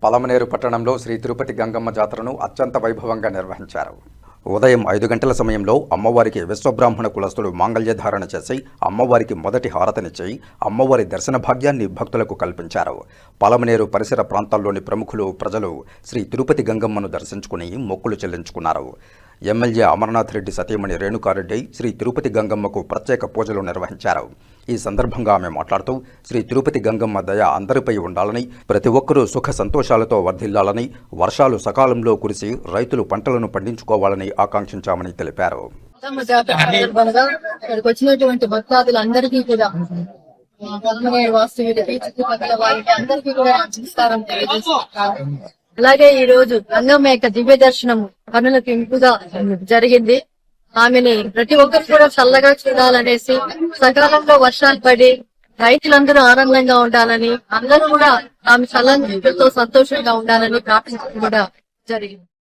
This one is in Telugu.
పలమనేరు పట్టణంలో శ్రీ తిరుపతి గంగమ్మ జాతరను అత్యంత వైభవంగా నిర్వహించారు. ఉదయం 5 గంటల సమయంలో అమ్మవారికి విశ్వబ్రాహ్మణ కులస్తులు మాంగళ్యధారణ చేసి అమ్మవారికి మొదటి హారతనిచ్చి అమ్మవారి దర్శన భాగ్యాన్ని భక్తులకు కల్పించారు. పలమనేరు పరిసర ప్రాంతాల్లోని ప్రముఖులు, ప్రజలు శ్రీ తిరుపతి గంగమ్మను దర్శించుకుని మొక్కులు చెల్లించుకున్నారు. ఎమ్మెల్యే అమర్నాథ్ రెడ్డి సతీమణి రేణుకారెడ్డి శ్రీ తిరుపతి గంగమ్మకు ప్రత్యేక పూజలు నిర్వహించారు. ఈ సందర్భంగా ఆమె మాట్లాడుతూ శ్రీ తిరుపతి గంగమ్మ దయ అందరిపై ఉండాలని, ప్రతి ఒక్కరూ సుఖ సంతోషాలతో వర్ధిల్లాలని, వర్షాలు సకాలంలో కురిసి రైతులు పంటలను పండించుకోవాలని ఆకాంక్షించామని తెలిపారు. వచ్చినటువంటి భక్తాదులందరికీ కూడా అలాగే ఈ రోజు గంగమ్మ యొక్క దివ్య దర్శనం కన్నులకు ఇంపుగా జరిగింది. ఆమెని ప్రతి ఒక్కరు కూడా చల్లగా చూడాలనేసి, సకాలంలో వర్షాలు పడి రైతులందరూ ఆనందంగా ఉండాలని, అందరూ కూడా ఆమె చల్లని సంతోషంగా ఉండాలని ప్రార్థించడం కూడా జరిగింది.